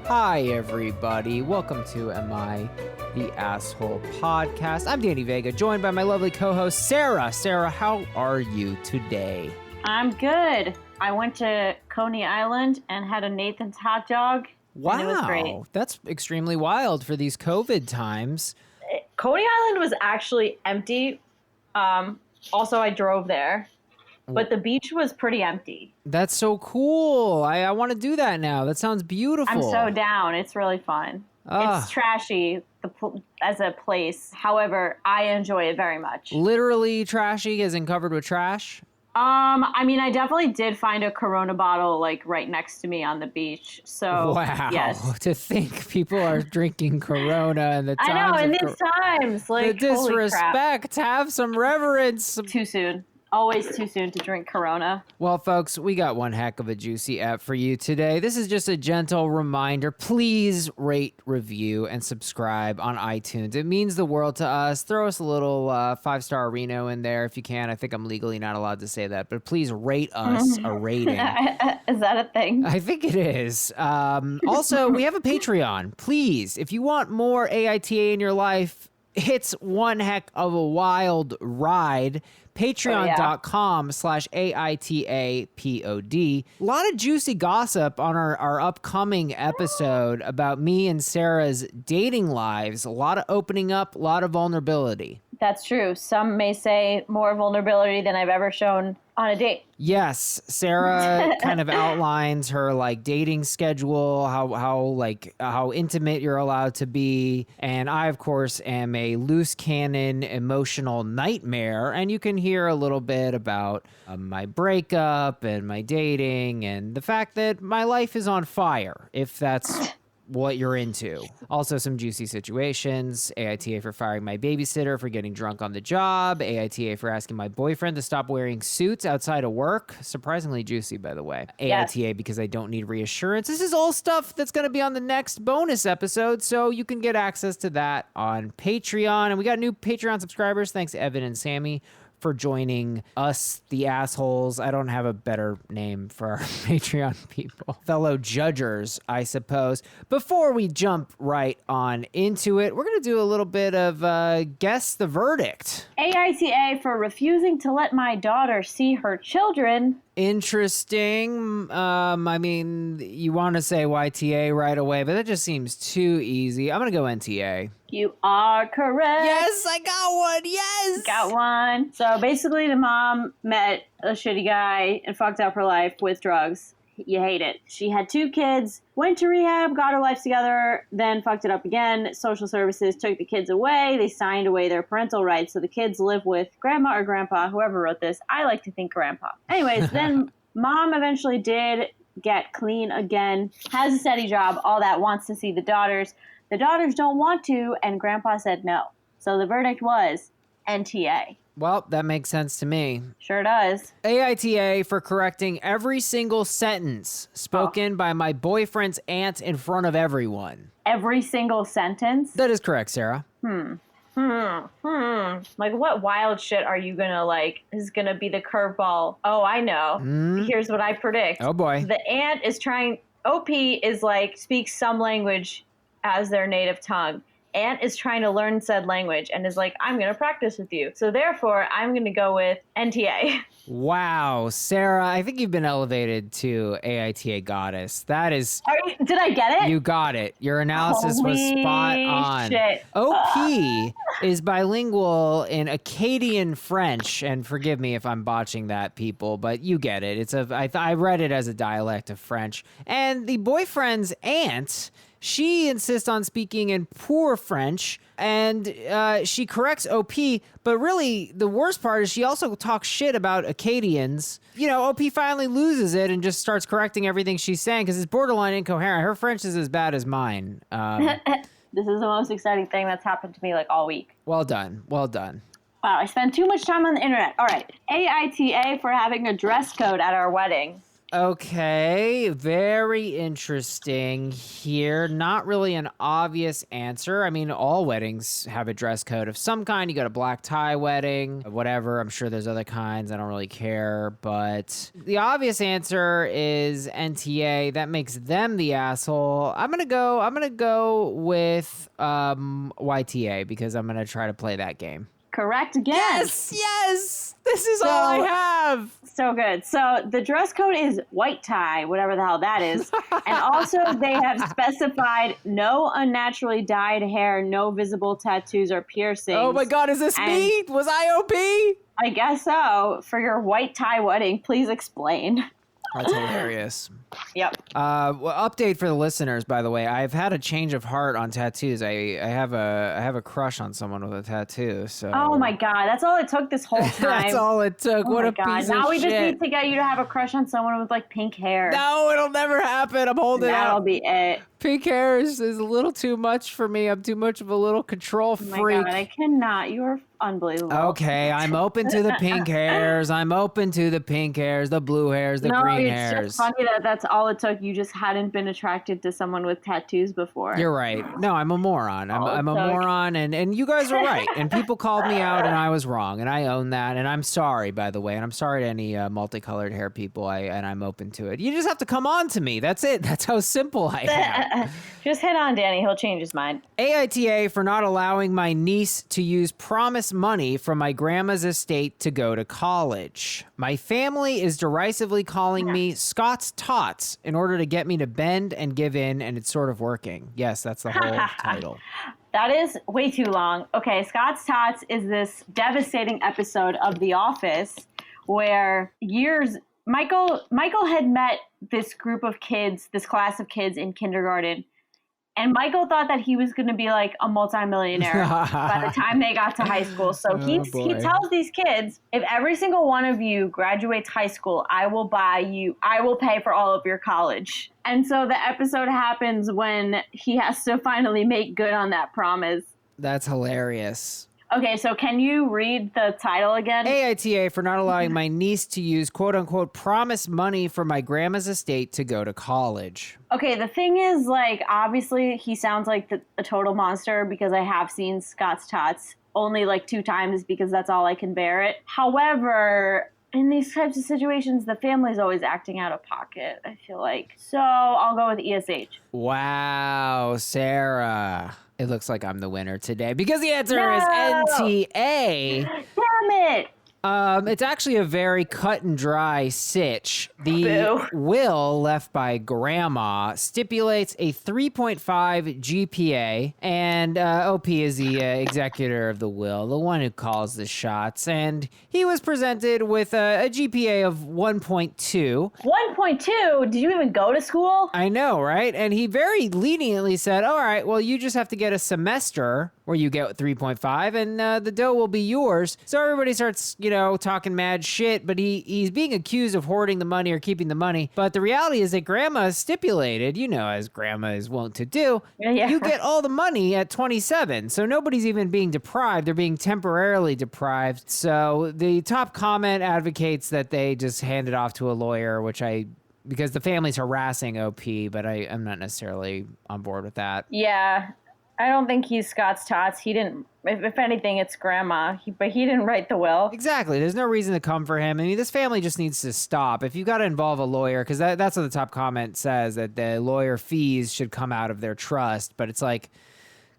Hi, everybody. Welcome to Am I the Asshole podcast. I'm Danny Vega, joined by my lovely co-host, Sarah. Sarah, how are you today? I'm good. I went to Coney Island and had a Nathan's hot dog. Wow, it was great. That's extremely wild for these COVID times. Coney Island was actually empty. Also, I drove there, but the beach was pretty empty. That's so cool. I want to do that now. That sounds beautiful. I'm so down. It's really fun. It's trashy as a place. However, I enjoy it very much. Literally trashy, as in covered with trash? I mean, I definitely did find a Corona bottle like right next to me on the beach. So wow, yes. To think people are drinking Corona and the times I know, in these times, like the disrespect. Have some reverence. Too soon. Always too soon to drink Corona. Well, folks, we got one heck of a juicy app for you today. This is just a gentle reminder. Please rate, review, and subscribe on iTunes. It means the world to us. Throw us a little 5-star Reno in there if you can. I think I'm legally not allowed to say that, but please rate us a rating. Is that a thing? I think it is. Also, we have a Patreon. Please, if you want more AITA in your life, it's one heck of a wild ride. Patreon.com/AITAPOD. A lot of juicy gossip on our upcoming episode about me and Sarah's dating lives. A lot of opening up, a lot of vulnerability. That's true. Some may say more vulnerability than I've ever shown on a date. Yes, Sarah kind of outlines her like dating schedule, how intimate you're allowed to be, and I of course am a loose cannon emotional nightmare, and you can hear a little bit about my breakup and my dating and the fact that my life is on fire, if that's what you're into. Also some juicy situations. AITA for firing my babysitter for getting drunk on the job. AITA for asking my boyfriend to stop wearing suits outside of work. Surprisingly juicy, by the way. Yes. AITA because I don't need reassurance. This is all stuff that's going to be on the next bonus episode, so you can get access to that on Patreon. And we got new Patreon subscribers. Thanks to Evan and Sammy for joining us, the assholes. I don't have a better name for our Patreon people. Fellow judgers, I suppose. Before we jump right on into it, we're going to do a little bit of Guess the Verdict. AITA for refusing to let my daughter see her children. Interesting. I mean, you want to say YTA right away, but that just seems too easy. I'm going to go NTA. You are correct. Yes, I got one. Yes. Got one. So basically the mom met a shitty guy and fucked up her life with drugs. You hate it. She had 2 kids, went to rehab, got her life together, then fucked it up again. Social services took the kids away. They signed away their parental rights. So the kids live with grandma or grandpa, whoever wrote this. I like to think grandpa. Anyways, then mom eventually did get clean again, has a steady job, all that, wants to see the daughters. The daughters don't want to, and grandpa said no. So the verdict was NTA. Well, that makes sense to me. Sure does. AITA for correcting every single sentence spoken by my boyfriend's aunt in front of everyone. Every single sentence? That is correct, Sarah. Like, what wild shit are you gonna, is gonna be the curveball? Oh, I know. Here's what I predict. Oh, boy. The aunt is OP is, speaks some language as their native tongue. Aunt is trying to learn said language and is like, I'm going to practice with you. So therefore, I'm going to go with NTA. Wow, Sarah, I think you've been elevated to AITA goddess. That is... Did I get it? You got it. Your analysis was spot on. Shit. OP is bilingual in Acadian French, and forgive me if I'm botching that, people, but you get it. I read it as a dialect of French. And the boyfriend's aunt... She insists on speaking in poor French, and she corrects OP, but really the worst part is she also talks shit about Acadians. You know, OP finally loses it and just starts correcting everything she's saying because it's borderline incoherent. Her French is as bad as mine. This is the most exciting thing that's happened to me all week. Well done. Well done. Wow, I spent too much time on the internet. All right. AITA for having a dress code at our wedding. Okay, very interesting here. Not really an obvious answer. I mean, all weddings have a dress code of some kind. You got a black tie wedding, whatever. I'm sure there's other kinds. I don't really care. But the obvious answer is NTA. That makes them the asshole. I'm gonna go with YTA because I'm gonna try to play that game. Correct again. Yes. This is all I have. So good. So the dress code is white tie, whatever the hell that is. And also they have specified no unnaturally dyed hair, no visible tattoos or piercings. Oh my God, is this me? Was I OP? I guess so. For your white tie wedding, please explain. That's hilarious. Yep. Update for the listeners, by the way. I've had a change of heart on tattoos. I have a crush on someone with a tattoo. So. Oh my God, that's all it took this whole time. That's all it took. What a piece of shit. Now we just need to get you to have a crush on someone with like pink hair. No, it'll never happen. I'm holding out. That'll be it. Pink hair is a little too much for me. I'm too much of a little control freak. Oh my God, I cannot. You're unbelievable. Okay, I'm open to the pink hairs. I'm open to the pink hairs, the blue hairs, the green hairs. It's just funny that that's all it took. You just hadn't been attracted to someone with tattoos before. You're right. No, I'm a moron. I'm a moron, and you guys are right. And people called me out, and I was wrong, and I own that. And I'm sorry, by the way. And I'm sorry to any multicolored hair people. And I'm open to it. You just have to come on to me. That's it. That's how simple I am. Just hit on Danny. He'll change his mind. AITA for not allowing my niece to use promise money from my grandma's estate to go to college. My family is derisively calling me Scott's Tots in order to get me to bend and give in, and it's sort of working. Yes, that's the whole title. That is way too long. Okay, Scott's Tots is this devastating episode of The Office where Michael had met this group of kids, this class of kids in kindergarten. And Michael thought that he was going to be like a multimillionaire by the time they got to high school. So he tells these kids, if every single one of you graduates high school, I will pay for all of your college. And so the episode happens when he has to finally make good on that promise. That's hilarious. Okay, so can you read the title again? AITA for not allowing my niece to use quote-unquote promise money from my grandma's estate to go to college. Okay, the thing is, like, obviously he sounds like a total monster because I have seen Scott's Tots only like 2 times because that's all I can bear it. However, in these types of situations, the family's always acting out of pocket, I feel like. So I'll go with ESH. Wow, Sarah. It looks like I'm the winner today because the answer is NTA. Damn it. It's actually a very cut and dry sitch. The will left by Grandma stipulates a 3.5 GPA, and OP is the executor of the will, the one who calls the shots, and he was presented with a GPA of 1.2. 1.2? Did you even go to school? I know, right? And he very leniently said, all right, well, you just have to get a semester where you get 3.5, and the dough will be yours. So everybody starts, talking mad shit, but he's being accused of hoarding the money or keeping the money. But the reality is that Grandma stipulated, as Grandma is wont to do, you get all the money at 27. So nobody's even being deprived. They're being temporarily deprived. So the top comment advocates that they just hand it off to a lawyer, because the family's harassing OP, but I'm not necessarily on board with that. Yeah. I don't think he's Scott's Tots. He didn't, if anything, it's Grandma, but he didn't write the will. Exactly. There's no reason to come for him. I mean, this family just needs to stop. If you've got to involve a lawyer, because that's what the top comment says, that the lawyer fees should come out of their trust. But it's like,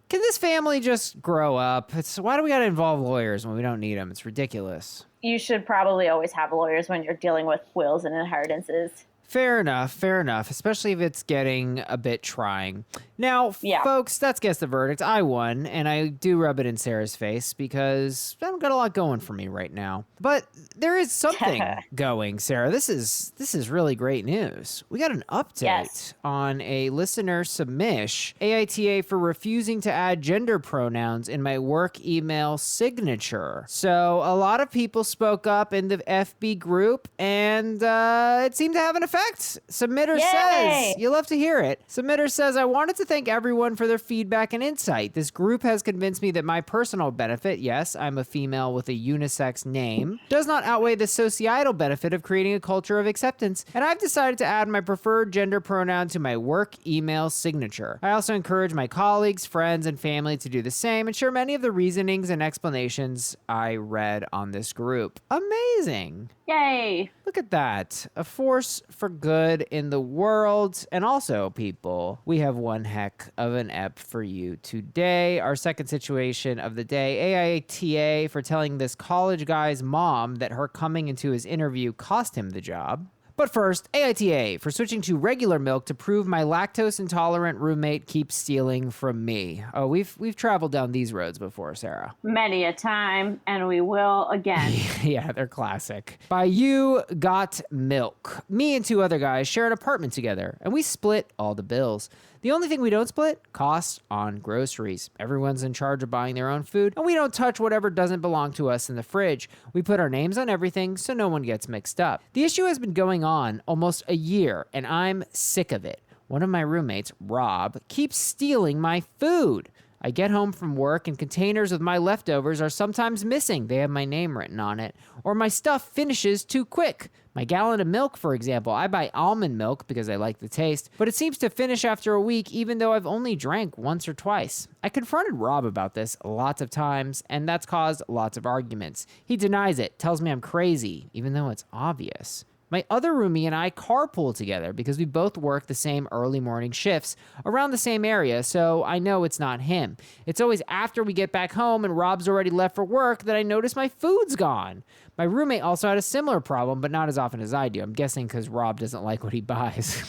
can this family just grow up? Why do we got to involve lawyers when we don't need them? It's ridiculous. You should probably always have lawyers when you're dealing with wills and inheritances. Fair enough, especially if it's getting a bit trying. Now, folks, that's Guess the Verdict. I won, and I do rub it in Sarah's face because I don't got a lot going for me right now. But there is something going, Sarah. This is really great news. We got an update on a listener submission, AITA for refusing to add gender pronouns in my work email signature. So a lot of people spoke up in the FB group, and it seemed to have an effect. Perfect. Submitter Yay! says, you love to hear it. Submitter says, I wanted to thank everyone for their feedback and insight. This group has convinced me that my personal benefit, yes, I'm a female with a unisex name, does not outweigh the societal benefit of creating a culture of acceptance, and I've decided to add my preferred gender pronoun to my work email signature. I also encourage my colleagues, friends, and family to do the same and share many of the reasonings and explanations I read on this group. Amazing. Yay. Look at that. A force for good in the world. And also, people, we have one heck of an ep for you today. Our second situation of the day, AITA for telling this college guy's mom that her coming into his interview cost him the job. But first, AITA for switching to regular milk to prove my lactose intolerant roommate keeps stealing from me. Oh, we've traveled down these roads before, Sarah. Many a time, and we will again. Yeah, they're classic. By you got milk. Me and two other guys share an apartment together, and we split all the bills. The only thing we don't split, costs on groceries. Everyone's in charge of buying their own food, and we don't touch whatever doesn't belong to us in the fridge. We put our names on everything so no one gets mixed up. The issue has been going on almost a year, and I'm sick of it. One of my roommates, Rob, keeps stealing my food. I get home from work and containers with my leftovers are sometimes missing. They have my name written on it. Or my stuff finishes too quick. My gallon of milk, for example, I buy almond milk because I like the taste, but it seems to finish after a week even though I've only drank once or twice. I confronted Rob about this lots of times, and that's caused lots of arguments. He denies it, tells me I'm crazy, even though it's obvious. My other roomie and I carpool together because we both work the same early morning shifts around the same area, so I know it's not him. It's always after we get back home and Rob's already left for work that I notice my food's gone. My roommate also had a similar problem, but not as often as I do. I'm guessing because Rob doesn't like what he buys.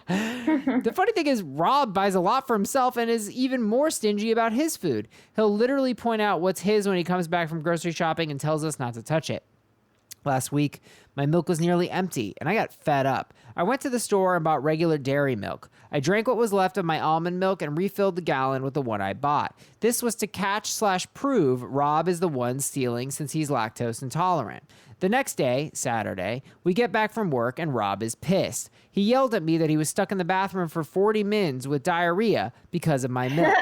The funny thing is, Rob buys a lot for himself and is even more stingy about his food. He'll literally point out what's his when he comes back from grocery shopping and tells us not to touch it. Last week, my milk was nearly empty, and I got fed up. I went to the store and bought regular dairy milk. I drank what was left of my almond milk and refilled the gallon with the one I bought. This was to catch/prove Rob is the one stealing since he's lactose intolerant. The next day, Saturday, we get back from work and Rob is pissed. He yelled at me that he was stuck in the bathroom for 40 mins with diarrhea because of my milk.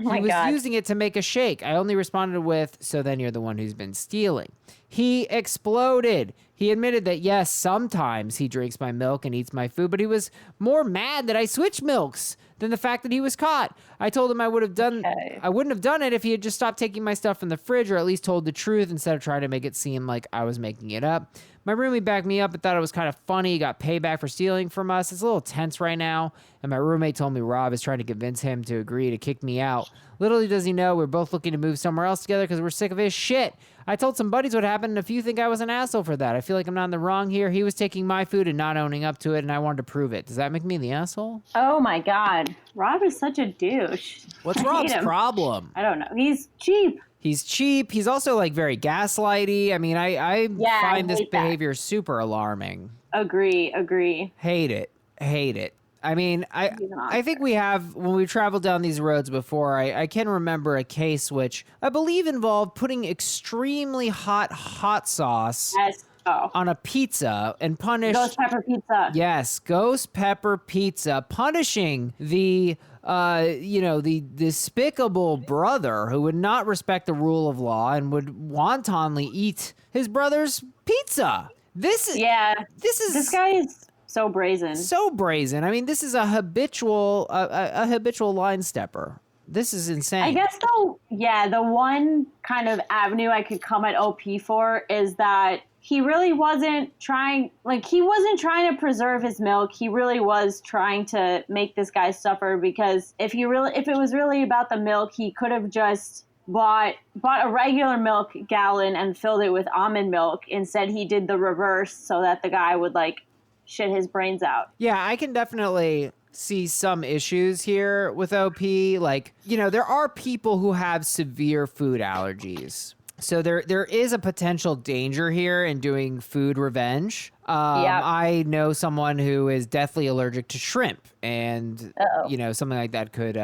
Oh he was God. using it to make a shake. I only responded with, so then you're the one who's been stealing. He exploded. He admitted that, yes, sometimes he drinks my milk and eats my food, but he was more mad that I switched milks than the fact that he was caught. I told him I wouldn't have done it if he had just stopped taking my stuff from the fridge or at least told the truth instead of trying to make it seem like I was making it up. My roomie backed me up and thought it was kind of funny. He got payback for stealing from us. It's a little tense right now. And my roommate told me Rob is trying to convince him to agree to kick me out. Little does he know we're both looking to move somewhere else together because we're sick of his shit. I told some buddies what happened, and a few think I was an asshole for that. I feel like I'm not in the wrong here. He was taking my food and not owning up to it, and I wanted to prove it. Does that make me the asshole? Oh my God. Rob is such a douche. What's I hate Rob's him. problem? I don't know. He's cheap. He's cheap. He's also like very gaslighty. I mean, I find this hate that. behavior super alarming. Agree. Hate it. I mean, I think we have, when we've traveled down these roads before, I can remember a case which I believe involved putting extremely hot sauce Yes. Oh. on a pizza and punished... Ghost pepper pizza. Yes, ghost pepper pizza, punishing the despicable brother who would not respect the rule of law and would wantonly eat his brother's pizza. This guy is so brazen. So brazen. I mean, this is a habitual line stepper. This is insane. I guess the one kind of avenue I could come at OP for is that he really wasn't trying to preserve his milk. He really was trying to make this guy suffer, because if it was really about the milk, he could have just bought a regular milk gallon and filled it with almond milk. Instead, he did the reverse so that the guy would shit his brains out. Yeah, I can definitely see some issues here with OP. There are people who have severe food allergies. So there is a potential danger here in doing food revenge. Yep. I know someone who is deathly allergic to shrimp, and something like that could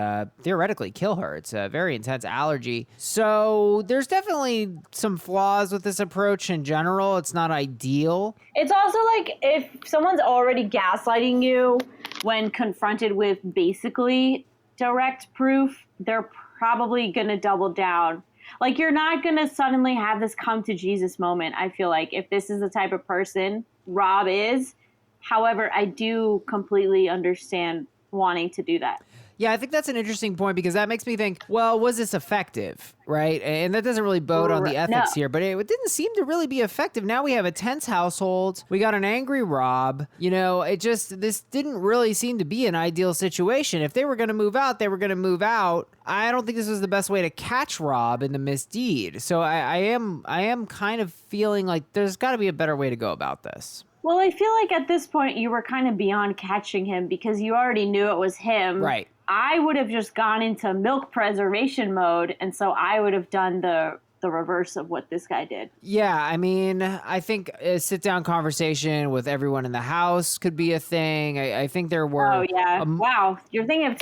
theoretically kill her. It's a very intense allergy. So there's definitely some flaws with this approach in general. It's not ideal. It's also like if someone's already gaslighting you when confronted with basically direct proof, they're probably going to double down. Like, you're not going to suddenly have this come to Jesus moment, I feel like, if this is the type of person Rob is. However, I do completely understand wanting to do that. Yeah, I think that's an interesting point because that makes me think, well, was this effective, right? And that doesn't really bode on the ethics here, but it didn't seem to really be effective. Now we have a tense household. We got an angry Rob. This didn't really seem to be an ideal situation. If they were going to move out, they were going to move out. I don't think this was the best way to catch Rob in the misdeed. So I am kind of feeling like there's got to be a better way to go about this. Well, I feel like at this point you were kind of beyond catching him because you already knew it was him. Right. I would have just gone into milk preservation mode, and so I would have done the reverse of what this guy did. Yeah, I mean, I think a sit-down conversation with everyone in the house could be a thing. I think there were... Oh, yeah. Wow. You're thinking of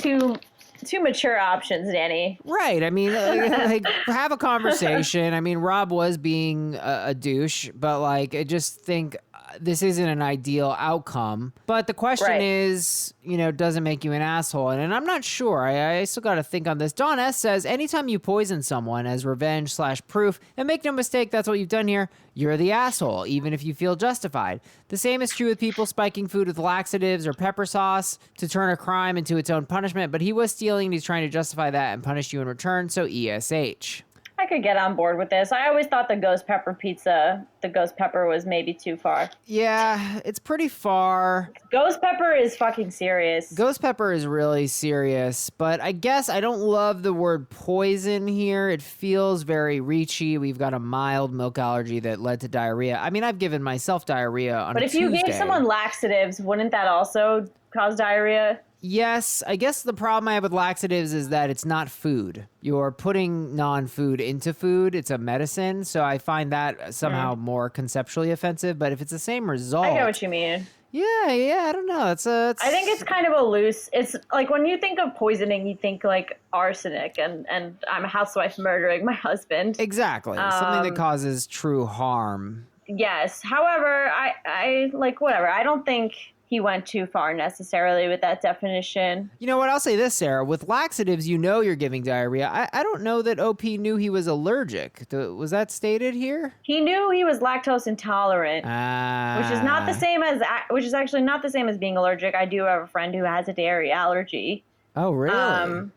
two mature options, Danny. Right. I mean, like, have a conversation. I mean, Rob was being a douche, but I just think this isn't an ideal outcome. But the question is, does it make you an asshole? And I'm not sure. I still got to think on this. Dawn S. says, anytime you poison someone as revenge/proof, and make no mistake, that's what you've done here, you're the asshole, even if you feel justified. The same is true with people spiking food with laxatives or pepper sauce to turn a crime into its own punishment, but he was stealing and he's trying to justify that and punish you in return, so ESH. I could get on board with this. I always thought the ghost pepper was maybe too far. Yeah, it's pretty far. Ghost pepper is fucking serious. Ghost pepper is really serious, but I guess I don't love the word poison here. It feels very reachy. We've got a mild milk allergy that led to diarrhea. I mean, I've given myself diarrhea on a Tuesday. But if you gave someone laxatives, wouldn't that also cause diarrhea? Yes, I guess the problem I have with laxatives is that it's not food. You're putting non-food into food. It's a medicine, so I find that somehow more conceptually offensive. But if it's the same result... I get what you mean. Yeah, I don't know. I think it's kind of a loose... It's like when you think of poisoning, you think like arsenic and I'm a housewife murdering my husband. Exactly. Something that causes true harm. Yes. However, I like whatever. I don't think he went too far necessarily with that definition. You know what? I'll say this, Sarah. With laxatives, you're giving diarrhea. I don't know that OP knew he was allergic. Was that stated here? He knew he was lactose intolerant, which is actually not the same as being allergic. I do have a friend who has a dairy allergy. Oh, really?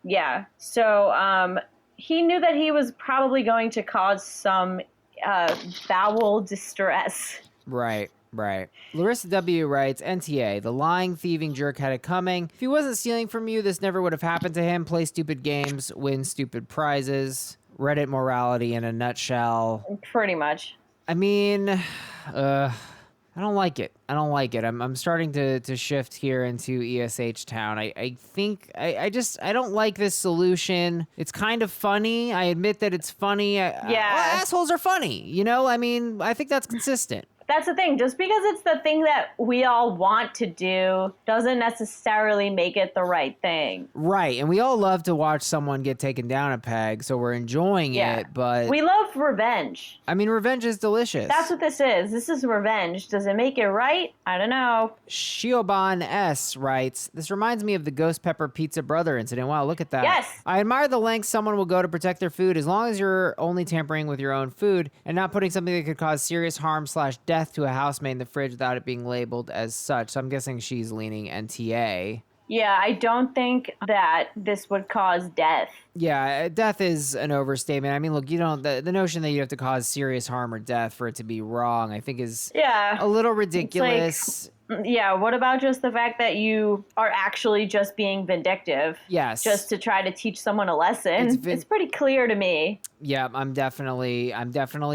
Yeah. So he knew that he was probably going to cause some bowel distress. Right. Larissa W. writes, NTA, the lying, thieving jerk had it coming. If he wasn't stealing from you, this never would have happened to him. Play stupid games, win stupid prizes. Reddit morality in a nutshell. Pretty much. I mean, I don't like it. I'm starting to shift here into ESH town. I think I don't like this solution. It's kind of funny. I admit that it's funny. Assholes are funny. I mean, I think that's consistent. That's the thing. Just because it's the thing that we all want to do doesn't necessarily make it the right thing. Right. And we all love to watch someone get taken down a peg, so we're enjoying it, but... We love revenge. I mean, revenge is delicious. That's what this is. This is revenge. Does it make it right? I don't know. Shioban S. writes, this reminds me of the Ghost Pepper Pizza Brother incident. Wow, look at that. Yes. I admire the lengths someone will go to protect their food as long as you're only tampering with your own food and not putting something that could cause serious harm/death to a housemate in the fridge without it being labeled as such. So I'm guessing she's leaning NTA. Yeah, I don't think that this would cause death. Yeah, death is an overstatement. I mean, look, the notion that you have to cause serious harm or death for it to be wrong, I think is a little ridiculous. Yeah, what about just the fact that you are actually just being vindictive? Yes. Just to try to teach someone a lesson. It's pretty clear to me. Yeah, I'm definitely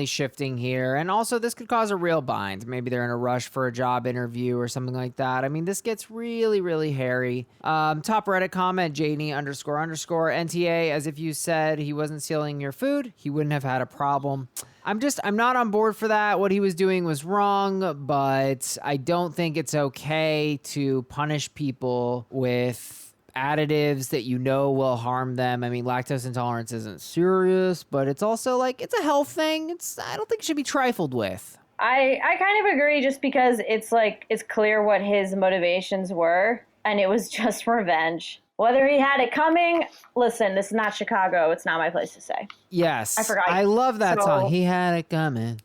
shifting here. And also this could cause a real bind. Maybe they're in a rush for a job interview or something like that. I mean, this gets really, really hairy. Top Reddit comment, JD___ NTA, as if you said he wasn't stealing your food, he wouldn't have had a problem. I'm not on board for that. What he was doing was wrong, but I don't think it's okay to punish people with additives that you know will harm them. I mean, lactose intolerance isn't serious, but it's also like, it's a health thing. I don't think it should be trifled with. I kind of agree, just because it's like, it's clear what his motivations were, and it was just revenge. Whether he had it coming, listen, this is not Chicago. It's not my place to say. Yes. I forgot. I love that song. He had it coming.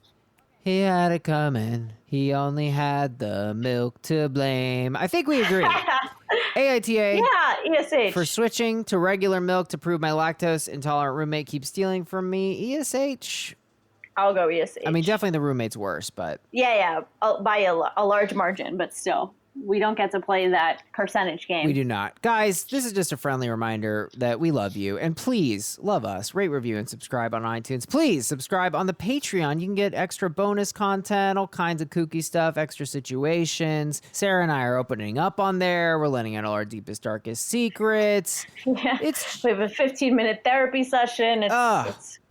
He had it coming. He only had the milk to blame. I think we agree. AITA. Yeah, ESH. For switching to regular milk to prove my lactose intolerant roommate keeps stealing from me. ESH. I'll go ESH. I mean, definitely the roommate's worse, but... Yeah. By a large margin, but still. We don't get to play that percentage game. We do not. Guys, this is just a friendly reminder that we love you. And please, love us. Rate, review, and subscribe on iTunes. Please subscribe on the Patreon. You can get extra bonus content, all kinds of kooky stuff, extra situations. Sarah and I are opening up on there. We're letting out all our deepest, darkest secrets. Yeah. We have a 15-minute therapy session. It's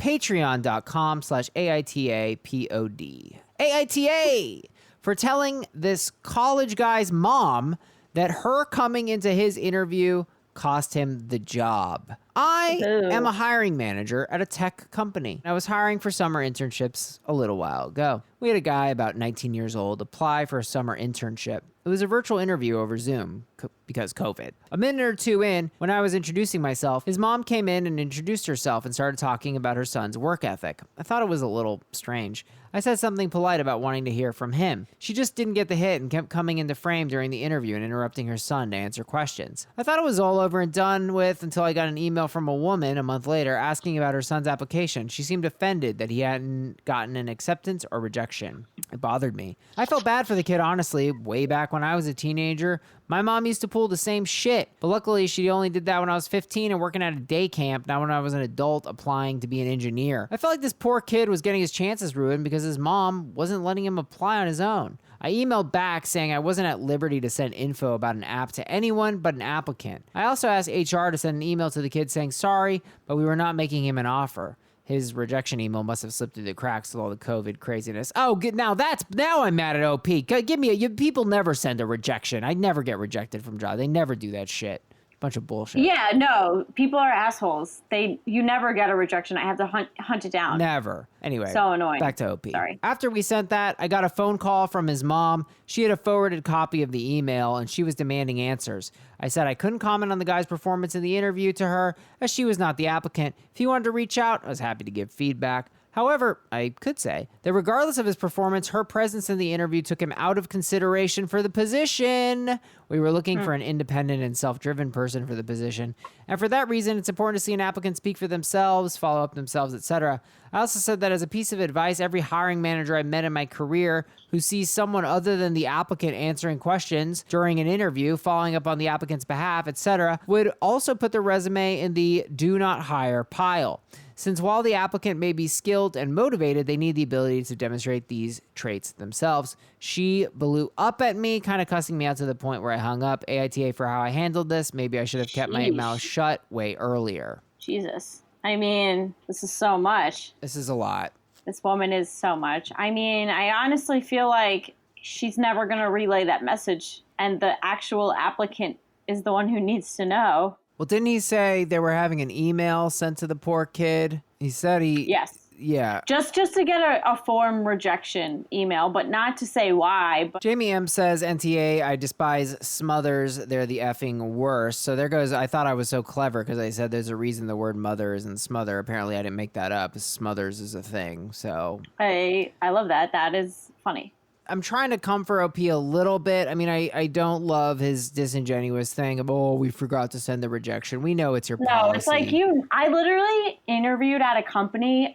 Patreon.com/AITAPOD. AITA! For telling this college guy's mom that her coming into his interview cost him the job. I am a hiring manager at a tech company. I was hiring for summer internships a little while ago. We had a guy about 19 years old apply for a summer internship. It was a virtual interview over Zoom because COVID. A minute or two in, when I was introducing myself, his mom came in and introduced herself and started talking about her son's work ethic. I thought it was a little strange. I said something polite about wanting to hear from him. She just didn't get the hit and kept coming into frame during the interview and interrupting her son to answer questions. I thought it was all over and done with until I got an email from a woman a month later asking about her son's application. She seemed offended that he hadn't gotten an acceptance or rejection. It bothered me. I felt bad for the kid, honestly. Way back when I was a teenager, my mom used to pull the same shit, but luckily she only did that when I was 15 and working at a day camp, not when I was an adult applying to be an engineer. I felt like this poor kid was getting his chances ruined because his mom wasn't letting him apply on his own. I emailed back saying I wasn't at liberty to send info about an app to anyone but an applicant. I also asked HR to send an email to the kid saying sorry, but we were not making him an offer. His rejection email must have slipped through the cracks with all the COVID craziness. Oh, now I'm mad at OP. People never send a rejection. I never get rejected from jobs. They never do that shit. Bunch of bullshit. Yeah, no, people are assholes. You never get a rejection. I have to hunt it down. Never. Anyway, so annoying. Back to OP. Sorry. After we sent that, I got a phone call from his mom. She had a forwarded copy of the email, and she was demanding answers. I said I couldn't comment on the guy's performance in the interview to her, as she was not the applicant. If he wanted to reach out, I was happy to give feedback. However, I could say that regardless of his performance, her presence in the interview took him out of consideration for the position. We were looking for an independent and self-driven person for the position. And for that reason, it's important to see an applicant speak for themselves, follow up themselves, etc. I also said that as a piece of advice, every hiring manager I met in my career who sees someone other than the applicant answering questions during an interview, following up on the applicant's behalf, etc., would also put their resume in the do not hire pile. Since while the applicant may be skilled and motivated, they need the ability to demonstrate these traits themselves. She blew up at me, kind of cussing me out to the point where I hung up. AITA for how I handled this. Maybe I should have kept my mouth shut way earlier. Jesus. I mean, this is so much. This is a lot. This woman is so much. I mean, I honestly feel like she's never going to relay that message, and the actual applicant is the one who needs to know. Well, didn't he say they were having an email sent to the poor kid? He said Yes. Yeah. Just to get a form rejection email, but not to say why. But Jamie M says, NTA, I despise smothers. They're the effing worst. So there goes, I thought I was so clever because I said there's a reason the word mother isn't smother. Apparently I didn't make that up. Smothers is a thing, so. I love that. That is funny. I'm trying to comfort OP a little bit. I mean, I don't love his disingenuous thing of, oh, we forgot to send the rejection. We know it's your No, it's like policy. I literally interviewed at a company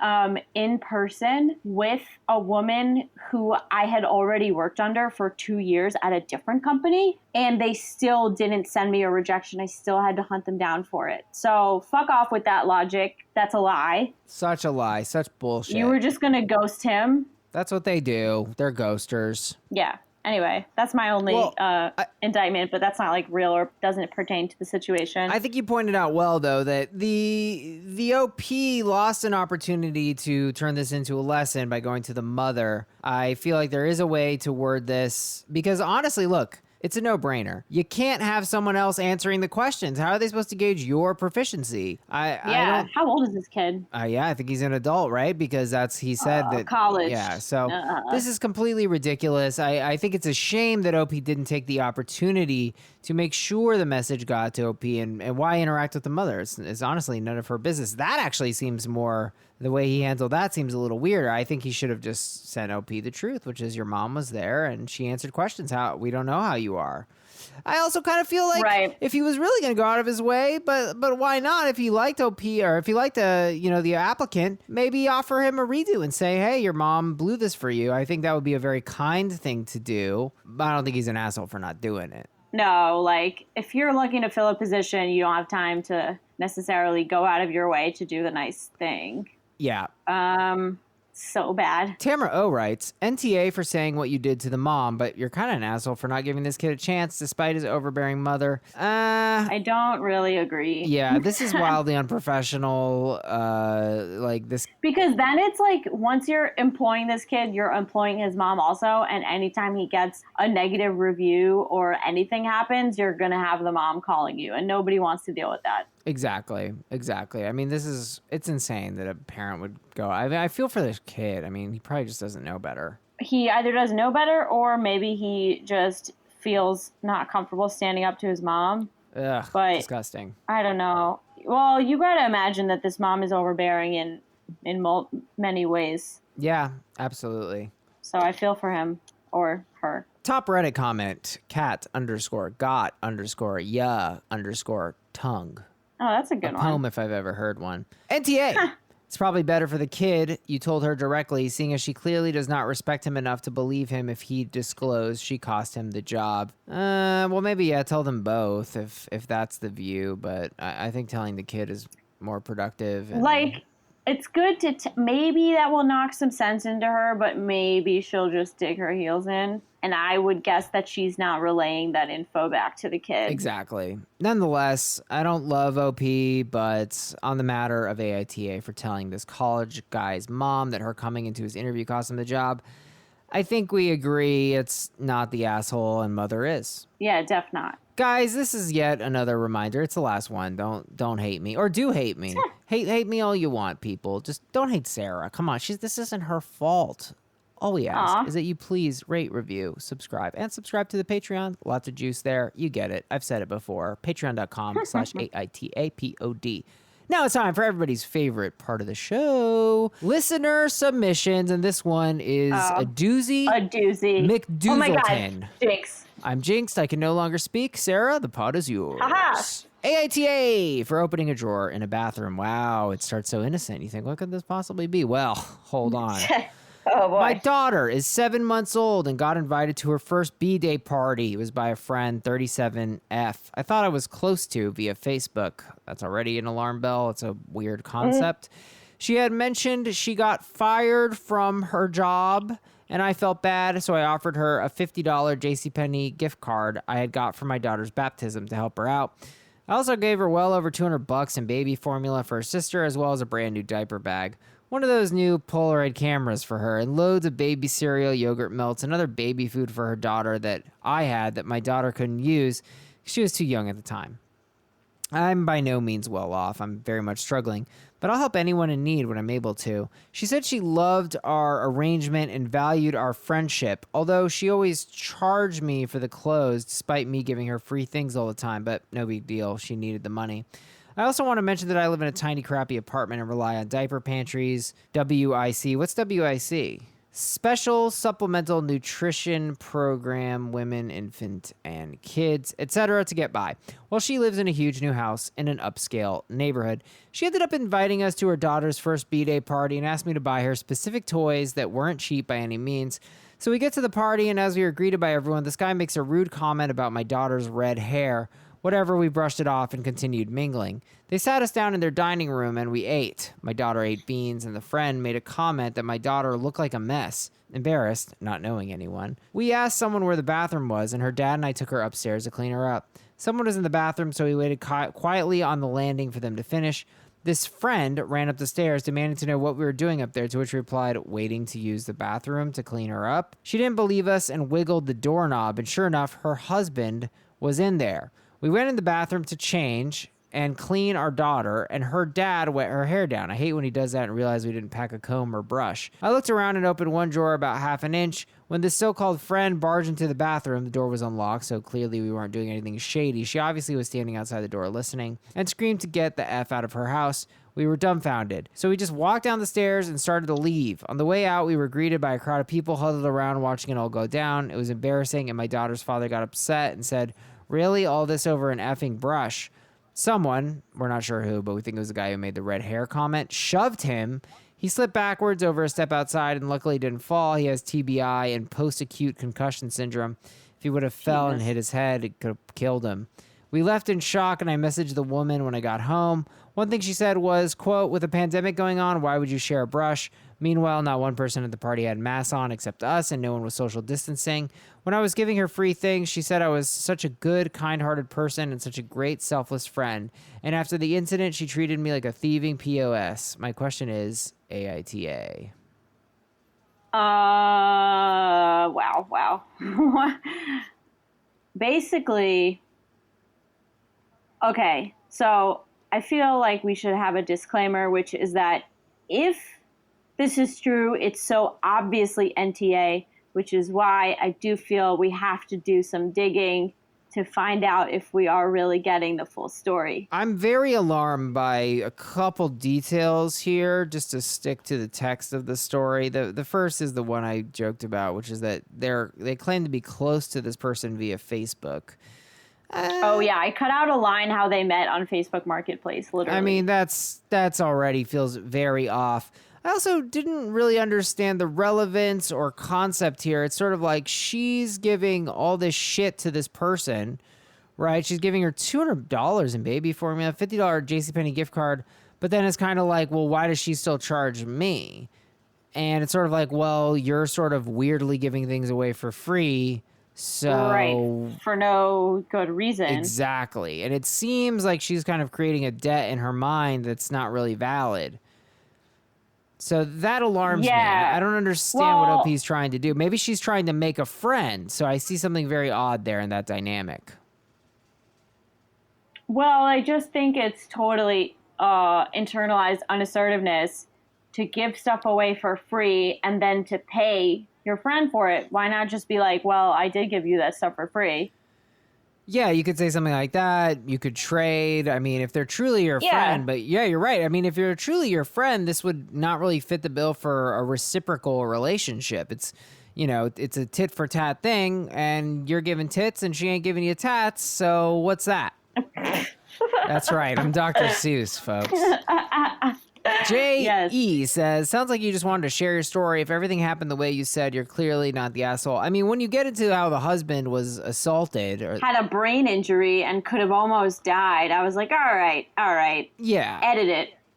in person with a woman who I had already worked under for 2 years at a different company, and they still didn't send me a rejection. I still had to hunt them down for it. So fuck off with that logic. That's a lie. Such a lie. Such bullshit. You were just going to ghost him. That's what they do. They're ghosters. Yeah. Anyway, that's my only indictment, but that's not like real or doesn't pertain to the situation. I think you pointed out well, though, that the OP lost an opportunity to turn this into a lesson by going to the mother. I feel like there is a way to word this because honestly, look, it's a no-brainer. You can't have someone else answering the questions. How are they supposed to gauge your proficiency? How old is this kid? I think he's an adult, right? Because he said that college. Yeah, so this is completely ridiculous. I think it's a shame that OP didn't take the opportunity to make sure the message got to OP and why interact with the mother. It's honestly none of her business. That actually seems more, the way he handled that seems a little weird. I think he should have just sent OP the truth, which is your mom was there and she answered questions. We don't know how you are. I also kind of feel like if he was really going to go out of his way, but why not? If he liked OP or if he liked the applicant, maybe offer him a redo and say, hey, your mom blew this for you. I think that would be a very kind thing to do. But I don't think he's an asshole for not doing it. No, like if you're looking to fill a position, you don't have time to necessarily go out of your way to do the nice thing. Yeah. So bad. Tamara O writes, NTA for saying what you did to the mom, but you're kind of an asshole for not giving this kid a chance despite his overbearing mother. I don't really agree. Yeah, this is wildly unprofessional. Like this. Because then it's like once you're employing this kid, you're employing his mom also. And anytime he gets a negative review or anything happens, you're going to have the mom calling you. And nobody wants to deal with that. Exactly. I mean, it's insane that a parent would go. I feel for this kid. I mean, he probably just doesn't know better. He either doesn't know better or maybe he just feels not comfortable standing up to his mom. Ugh, but disgusting. I don't know. Well, you got to imagine that this mom is overbearing in many ways. Yeah, absolutely. So I feel for him or her. Top Reddit comment, cat_got_yeah_tongue. Oh, that's a good one. Poem if I've ever heard one. NTA. It's probably better for the kid. You told her directly, seeing as she clearly does not respect him enough to believe him if he disclosed she cost him the job. Well, maybe, yeah, tell them both if that's the view. But I think telling the kid is more productive. Like, it's good to maybe that will knock some sense into her, but maybe she'll just dig her heels in. And I would guess that she's not relaying that info back to the kid. Exactly. Nonetheless, I don't love OP, but on the matter of AITA for telling this college guy's mom that her coming into his interview cost him the job, I think we agree it's not the asshole and mother is. Yeah, def not. Guys, this is yet another reminder. It's the last one. Don't hate me. Or do hate me. hate me all you want, people. Just don't hate Sarah. Come on. This isn't her fault. All we ask is that you please rate, review, subscribe, and subscribe to the Patreon. Lots of juice there. You get it. I've said it before. Patreon.com/AITAPOD. Now it's time for everybody's favorite part of the show. Listener submissions. And this one is a doozy. A doozy. McDoozleton. Oh my God. Jinx. I'm jinxed. I can no longer speak. Sarah, the pod is yours. Haha. AITA for opening a drawer in a bathroom. Wow, it starts so innocent. You think, what could this possibly be? Well, hold on. Oh, boy. My daughter is 7 months old and got invited to her first B-Day party. It was by a friend, 37F. I thought I was close to via Facebook. That's already an alarm bell. It's a weird concept. She had mentioned she got fired from her job, and I felt bad, so I offered her a $50 JCPenney gift card I had got for my daughter's baptism to help her out. I also gave her well over $200 in baby formula for her sister, as well as a brand new diaper bag. One of those new Polaroid cameras for her, and loads of baby cereal, yogurt melts, and other baby food for her daughter that I had that my daughter couldn't use. She was too young at the time. I'm by no means well off. I'm very much struggling, but I'll help anyone in need when I'm able to. She said she loved our arrangement and valued our friendship, although she always charged me for the clothes despite me giving her free things all the time, but no big deal. She needed the money. I also want to mention that I live in a tiny, crappy apartment and rely on diaper pantries, WIC. What's WIC? special supplemental nutrition program, women, infant, and kids, etc. to get by. While she lives in a huge new house in an upscale neighborhood, she ended up inviting us to her daughter's first B-Day party and asked me to buy her specific toys that weren't cheap by any means. So we get to the party, and as we are greeted by everyone, this guy makes a rude comment about my daughter's red hair. Whatever, we brushed it off and continued mingling. They sat us down in their dining room and we ate. My daughter ate beans, and the friend made a comment that my daughter looked like a mess. Embarrassed, not knowing anyone, we asked someone where the bathroom was, and her dad and I took her upstairs to clean her up. Someone was in the bathroom, so we waited quietly on the landing for them to finish. This friend ran up the stairs, demanding to know what we were doing up there, to which we replied, waiting to use the bathroom to clean her up. She didn't believe us and wiggled the doorknob, and sure enough, her husband was in there. We went in the bathroom to change and clean our daughter, and her dad wet her hair down. I hate when he does that and realize we didn't pack a comb or brush. I looked around and opened one drawer about half an inch. When this so-called friend barged into the bathroom, the door was unlocked, so clearly we weren't doing anything shady. She obviously was standing outside the door listening and screamed to get the F out of her house. We were dumbfounded. So we just walked down the stairs and started to leave. On the way out, we were greeted by a crowd of people huddled around watching it all go down. It was embarrassing, and my daughter's father got upset and said, "Really? All this over an effing brush?" Someone, we're not sure who, but we think it was the guy who made the red hair comment, shoved him. He slipped backwards over a step outside and luckily didn't fall. He has TBI and post-acute concussion syndrome. If he would have fell and hit his head, it could have killed him. We left in shock, and I messaged the woman when I got home. One thing she said was, quote, "With a pandemic going on, why would you share a brush?" Meanwhile, not one person at the party had masks on except us, and no one was social distancing. When I was giving her free things, she said I was such a good, kind-hearted person and such a great, selfless friend. And after the incident, she treated me like a thieving POS. My question is, AITA. Wow. Basically, okay, so I feel like we should have a disclaimer, which is that if this is true, it's so obviously NTA, which is why I do feel we have to do some digging to find out if we are really getting the full story. I'm very alarmed by a couple details here, just to stick to the text of the story. The first is the one I joked about, which is that they claim to be close to this person via Facebook. Oh yeah, I cut out a line how they met on Facebook Marketplace, literally. I mean, that's already feels very off. I also didn't really understand the relevance or concept here. It's sort of like she's giving all this shit to this person, right? She's giving her $200 in baby formula, $50 JCPenney gift card, but then it's kind of like, well, why does she still charge me? And it's sort of like, well, you're sort of weirdly giving things away for free. So right, for no good reason. Exactly. And it seems like she's kind of creating a debt in her mind that's not really valid. So that alarms me. I don't understand what OP's trying to do. Maybe she's trying to make a friend. So I see something very odd there in that dynamic. Well, I just think it's totally internalized unassertiveness to give stuff away for free and then to pay your friend for it. Why not just be like, well, I did give you that stuff for free? Yeah, you could say something like that. You could trade. I mean, if they're truly your friend. But yeah, you're right. I mean, if you're truly your friend, this would not really fit the bill for a reciprocal relationship. It's, it's a tit for tat thing, and you're giving tits and she ain't giving you tats. So what's that? That's right. I'm Dr. Seuss, folks. J.E. says, sounds like you just wanted to share your story. If everything happened the way you said, you're clearly not the asshole. I mean, when you get into how the husband was assaulted. Or had a brain injury and could have almost died, I was like, all right. Yeah.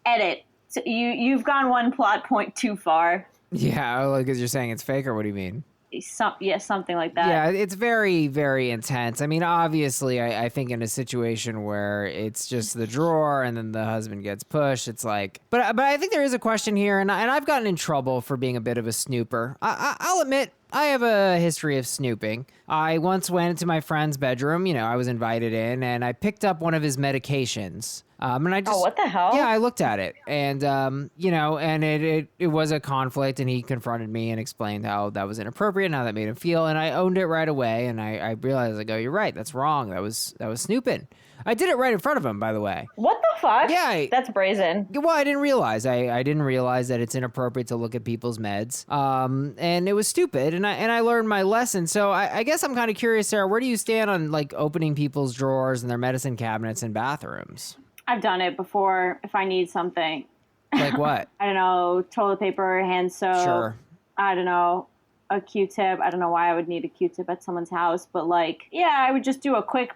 Edit. So you've gone one plot point too far. Yeah, because you're saying it's fake, or what do you mean? Something like that. Yeah, it's very, very intense. I mean, obviously, I think in a situation where it's just the drawer and then the husband gets pushed, it's like... But I think there is a question here, and I've gotten in trouble for being a bit of a snooper. I'll admit, I have a history of snooping. I once went into my friend's bedroom, I was invited in, and I picked up one of his medications. And I just, what the hell? Yeah, I looked at it, and and it was a conflict, and he confronted me and explained how that was inappropriate and how that made him feel, and I owned it right away, and I realized, you're right, that's wrong, that was snooping. I did it right in front of him, by the way. What the fuck? Yeah. That's brazen. Well, I didn't realize. I didn't realize that it's inappropriate to look at people's meds. And it was stupid. And I learned my lesson. So I guess I'm kind of curious, Sarah, where do you stand on like opening people's drawers and their medicine cabinets in bathrooms? I've done it before if I need something. Like what? I don't know, toilet paper, hand soap. Sure. I don't know, a Q-tip. I don't know why I would need a Q-tip at someone's house, but like, yeah, I would just do a quick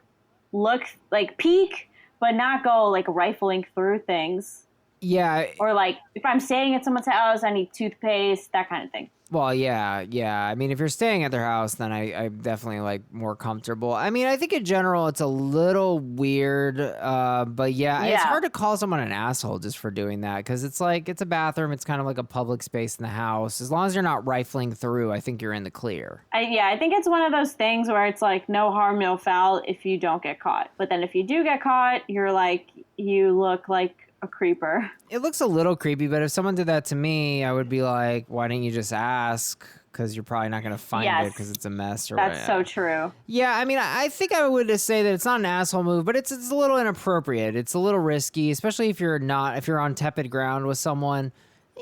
look, like peek, but not go like rifling through things. Yeah. Or like if I'm staying at someone's house, I need toothpaste, that kind of thing. Well, yeah. I mean, if you're staying at their house, then I'm definitely like more comfortable. I mean, I think in general it's a little weird, but yeah, it's hard to call someone an asshole just for doing that because it's like it's a bathroom. It's kind of like a public space in the house. As long as you're not rifling through, I think you're in the clear. I think it's one of those things where it's like no harm, no foul if you don't get caught. But then if you do get caught, you're like, you look like a creeper. It looks a little creepy, but if someone did that to me, I would be like, why didn't you just ask? Because you're probably not going to find it because it's a mess. Or That's so true. Yeah, I mean, I think I would just say that it's not an asshole move, but it's a little inappropriate. It's a little risky, especially if you're on tepid ground with someone.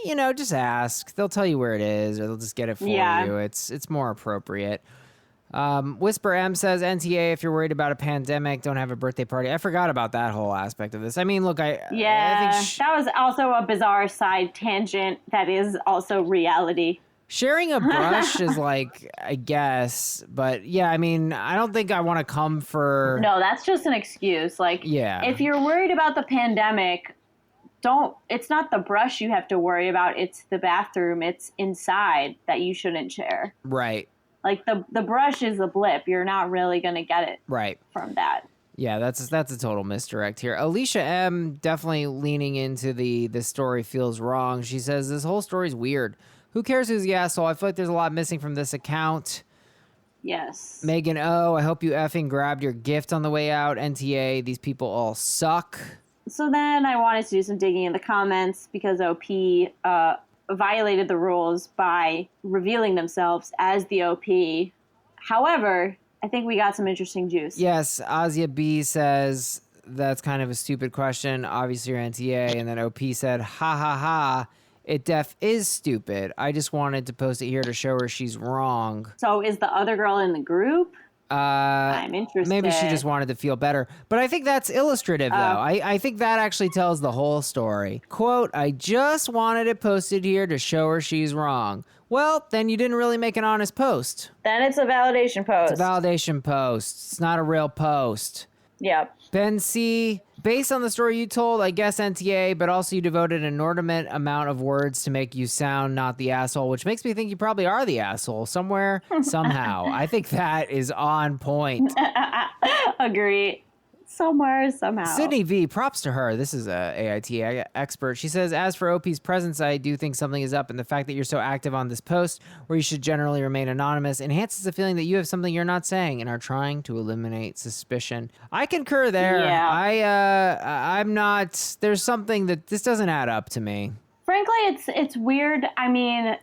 You know, just ask. They'll tell you where it is, or they'll just get it for you. It's more appropriate. Whisper M says, NTA, if you're worried about a pandemic, don't have a birthday party. I forgot about that whole aspect of this. I mean, look, I think that was also a bizarre side tangent that is also reality. Sharing a brush is like, I guess, but yeah, I mean, I don't think I want to come for... No, that's just an excuse. Like, if you're worried about the pandemic, it's not the brush you have to worry about, it's the bathroom, it's inside that you shouldn't share. Right. Like the brush is a blip. You're not really going to get it from that. Yeah, that's a total misdirect here. Alicia M definitely leaning into the story feels wrong. She says, this whole story's weird. Who cares who's the asshole? I feel like there's a lot missing from this account. Yes. Megan O, I hope you effing grabbed your gift on the way out. NTA, these people all suck. So then I wanted to do some digging in the comments because OP violated the rules by revealing themselves as the OP. However, I think we got some interesting juice. Yes, Azia B says that's kind of a stupid question. Obviously, you're NTA. And then OP said, ha ha ha. It def is stupid. I just wanted to post it here to show her she's wrong. So is the other girl in the group? I'm interested. Maybe she just wanted to feel better. But I think that's illustrative, though. I think that actually tells the whole story. Quote, I just wanted it posted here to show her she's wrong. Well, then you didn't really make an honest post. Then it's a validation post. It's a validation post. It's not a real post. Yep. Ben C, based on the story you told, I guess NTA, but also you devoted an inordinate amount of words to make you sound not the asshole, which makes me think you probably are the asshole somewhere, somehow. I think that is on point. Agree. Somewhere, somehow. Sydney V, props to her. This is a AITA expert. She says, as for OP's presence, I do think something is up, and the fact that you're so active on this post, where you should generally remain anonymous, enhances the feeling that you have something you're not saying and are trying to eliminate suspicion. I concur there. Yeah. I'm not, there's something that this doesn't add up to me. Frankly, it's weird. I mean,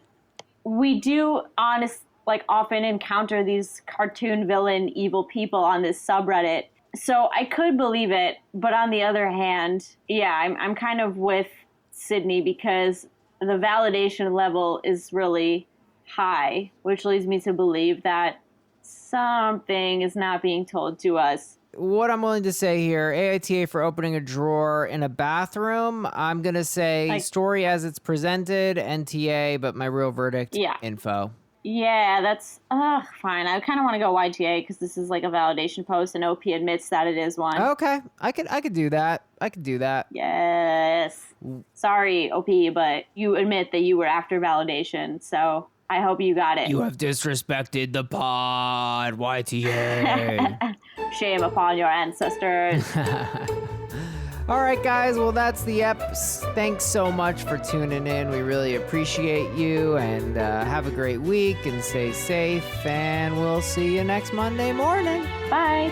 we do often encounter these cartoon villain evil people on this subreddit. So I could believe it, but on the other hand, I'm kind of with Sydney because the validation level is really high, which leads me to believe that something is not being told to us. What I'm willing to say here, AITA for opening a drawer in a bathroom, I'm going to say story as it's presented, NTA, but my real verdict, info. Yeah, that's fine. I kind of want to go YTA because this is like a validation post, and OP admits that it is one. Okay, I could do that. Yes. Sorry, OP, but you admit that you were after validation, so I hope you got it. You have disrespected the pod, YTA. Shame upon your ancestors. All right, guys. Well, that's the eps. Thanks so much for tuning in. We really appreciate you, and have a great week and stay safe. And we'll see you next Monday morning. Bye.